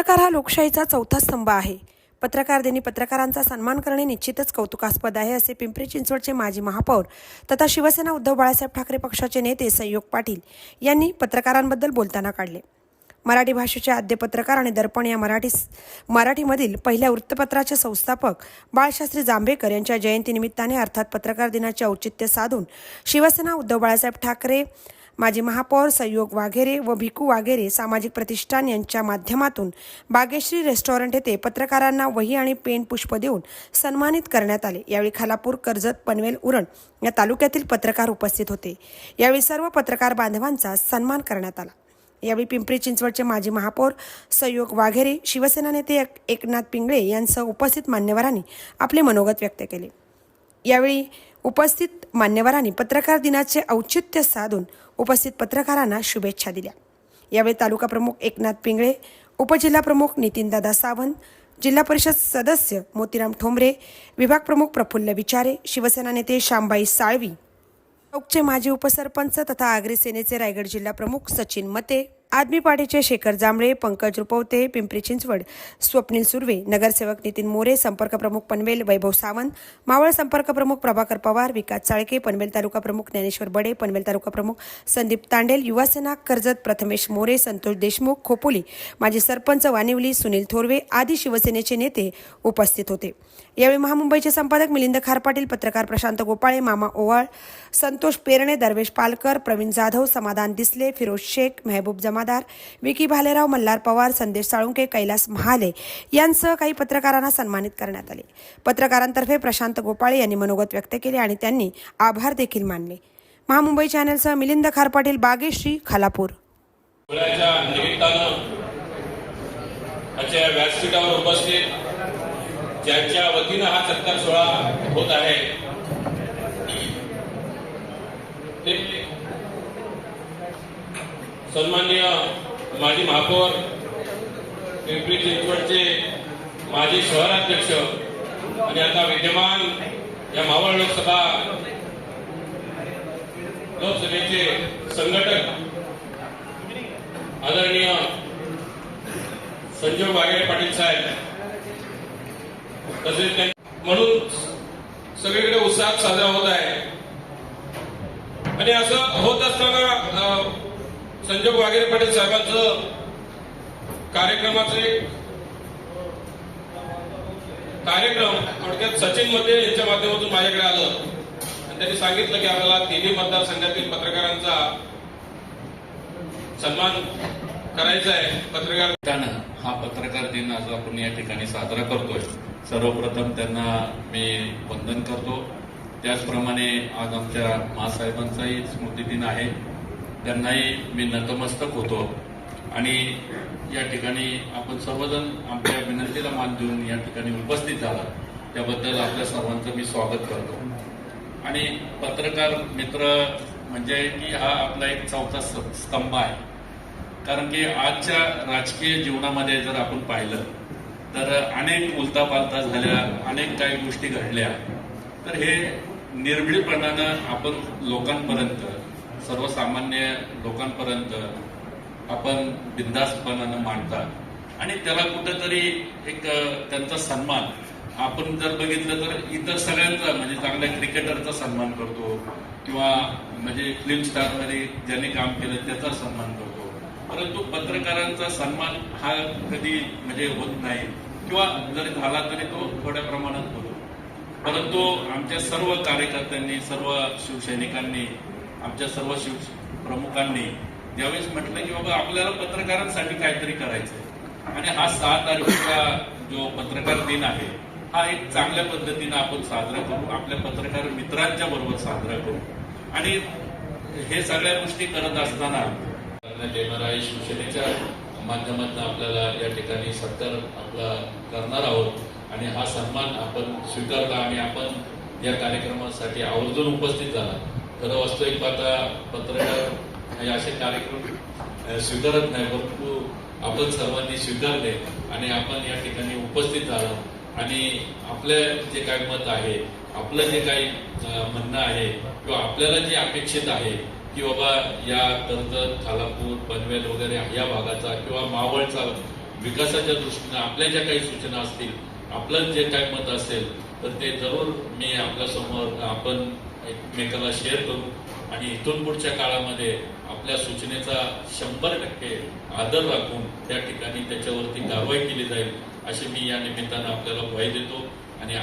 पत्रकार हा लोकशाहीचा चौथा स्तंभ आहे. पत्रकार दिनी पत्रकारांचा सन्मान करणे निश्चितच कौतुकास्पद आहे, असे पिंपरी चिंचवडचे माजी महापौर तथा शिवसेना उद्धव बाळासाहेब ठाकरे पक्षाचे नेते संयोग पाटील यांनी पत्रकारांबद्दल बोलताना काढले. मराठी भाषेचे आद्य पत्रकार आणि दर्पण या मराठीमधील पहिल्या वृत्तपत्राचे संस्थापक बाळशास्त्री जांभेकर यांच्या जयंतीनिमित्ताने अर्थात पत्रकार दिनाचे औचित्य साधून शिवसेना उद्धव बाळासाहेब ठाकरे, माजी महापौर संयोग वाघेरे व भिकू वाघेरे सामाजिक प्रतिष्ठान यांच्या माध्यमातून बागेश्री रेस्टॉरंट येथे पत्रकारांना वही आणि पेन पुष्प देऊन सन्मानित करण्यात आले. यावेळी खालापूर, कर्जत, पनवेल, उरण या तालुक्यातील पत्रकार उपस्थित होते. यावेळी सर्व पत्रकार बांधवांचा सन्मान करण्यात आला. यावेळी पिंपरी चिंचवडचे माजी महापौर संयोग वाघेरे, शिवसेना नेते एकनाथ पिंगळे यांसह उपस्थित मान्यवरांनी आपले मनोगत व्यक्त केले. यावेळी उपस्थित मान्यवरांनी पत्रकार दिनाचे औचित्य साधून उपस्थित पत्रकारांना शुभेच्छा दिल्या. यावेळी तालुका प्रमुख एकनाथ पिंगळे, उपजिल्हा प्रमुख नितीनदादा सावंत, जिल्हा परिषद सदस्य मोतीराम ठोंबरे, विभाग प्रमुख प्रफुल्ल विचारे, शिवसेना नेते श्यामबाई साळवी, चौकचे माजी उपसरपंच तथा आग्रे सेनेचे रायगड जिल्हा प्रमुख सचिन मते, आदमी पार्टीचे शेखर जांभळे, पंकज रुपवते, पिंपरी चिंचवड स्वप्नील सुर्वे, नगरसेवक नितीन मोरे, संपर्क प्रमुख पनवेल वैभव सावंत, मावळ संपर्क प्रमुख प्रभाकर पवार, विकास चाळके, पनवेल तालुका प्रमुख ज्ञानेश्वर बडे, पनवेल तालुका प्रमुख संदीप तांडेल, युवासेना कर्जत प्रथमेश मोरे, संतोष देशमुख, खोपोली, माजी सरपंच वानिवली सुनील थोरवे आदी शिवसेनेचे नेते उपस्थित होते. यावेळी महामुंबईचे संपादक मिलिंद खारपाटील, पत्रकार प्रशांत गोपाळे, मामा ओवाळ, संतोष पेरणे, दरवेश पालकर, प्रवीण जाधव, समाधान दिसले, फिरोज शेख, मेहबूब जमादार, विकी भालेराव, मल्हार पवार, संदेश साळुंके, कैलास महाले यांसह काही पत्रकारांना सन्मानित करण्यात आले. पत्रकारांतर्फे प्रशांत गोपाळे यांनी मनोगत व्यक्त केले आणि त्यांनी आभार देखील मानले. महामुंबई चॅनलसह मिलिंद खारपाटील, बागेश्री, खालापूर. व्यासपीठावर उपस्थित ज्यांच्या वतीनं हा सत्कार सोहळा होत आहे ते सन्माननीय माजी महापौर, पिंपरी चिंचवडचे माजी शहराध्यक्ष आणि आता विद्यमान या मावळ लोकसभेचे संघटक आदरणीय संजोग वाघेरे पाटील साहेब, तसेच म्हणून सगळीकडे उत्साह साजरा होत आहे. आणि असं होत असताना संजोग वाघेरे पाटील साहेबांचं कार्यक्रम थोडक्यात सचिन मध्ये यांच्या माध्यमातून माझ्याकडे आलं आणि त्यांनी सांगितलं की आम्हाला तिन्ही मतदारसंघातील पत्रकारांचा सन्मान करायचा आहे. पत्रकार हा पत्रकार दिन आज आपण या ठिकाणी साजरा करतोय. सर्वप्रथम त्यांना मी वंदन करतो. त्याचप्रमाणे आज आमच्या मासाहेबांचाही स्मृतिदिन आहे. त्यांनाही मी नतमस्तक होतो आणि या ठिकाणी आपण सर्वजण आपल्या विनंतीला मान देऊन या ठिकाणी उपस्थित झाला त्याबद्दल आपल्या सर्वांचं मी स्वागत करतो. आणि पत्रकार मित्र म्हणजे की हा आपला एक चौथा स्तंभ आहे. कारण की आजच्या राजकीय जीवनामध्ये जर आपण पाहिलं तर अनेक उलटापालटा झाल्या, अनेक काही गोष्टी घडल्या. तर हे निर्भीडपणानं आपण लोकांपर्यंत, सर्वसामान्य लोकांपर्यंत आपण बिनधास्तपणानं मांडतात आणि त्याला कुठेतरी एक त्यांचा सन्मान आपण जर बघितलं तर इतर सगळ्यांचा म्हणजे चांगल्या क्रिकेटरचा सन्मान करतो किंवा म्हणजे फिल्म स्टारमध्ये ज्यांनी काम केलं त्याचा सन्मान करतो, परंतु पत्रकारांचा सन्मान हा कधी म्हणजे होत नाही किंवा जरी झाला तरी तो थोड्या प्रमाणात होतो. परंतु आमच्या सर्व कार्यकर्त्यांनी, सर्व शिवसैनिकांनी, आमच्या सर्व प्रमुखांनी ज्यावेळेस म्हटलं की बाबा आपल्याला पत्रकारांसाठी काहीतरी करायचंय आणि हा 6 तारखेचा जो पत्रकार दिन आहे हा एक चांगल्या पद्धतीनं आपण साजरा करू, आपल्या पत्रकार मित्रांच्या बरोबर साजरा करू. आणि हे सगळ्या गोष्टी करत असताना येणारा शिवसेनेच्या माध्यमातून आपल्याला या ठिकाणी सत्कार आपला करणार आहोत आणि हा सन्मान आपण स्वीकारला आणि आपण या कार्यक्रमासाठी आवर्जून उपस्थित झाला. खरं वास्तविक पाहता पत्रकार हे असे कार्यक्रम स्वीकारत नाही, परंतु आपण सर्वांनी स्वीकारले आणि आपण या ठिकाणी उपस्थित झालो आणि आपले जे काही मत आहे, आपलं जे काही म्हणणं आहे किंवा आपल्याला जे अपेक्षित आहे की बाबा या कर्जत, खालापूर, पनवेल वगैरे या भागाचा किंवा मावळचा विकासाच्या दृष्टीने आपल्या ज्या काही सूचना असतील, आपलं जे काही मत असेल तर ते जरूर मी आपल्या समोर आपण एकमेकाला शेअर करू आणि इथून पुढच्या काळामध्ये आपल्या सूचनेचा 100% आदर राखून त्या ठिकाणी त्याच्यावरती कारवाई केली जाईल अशी मी या निमित्तानं आपल्याला ग्वाही देतो. आणि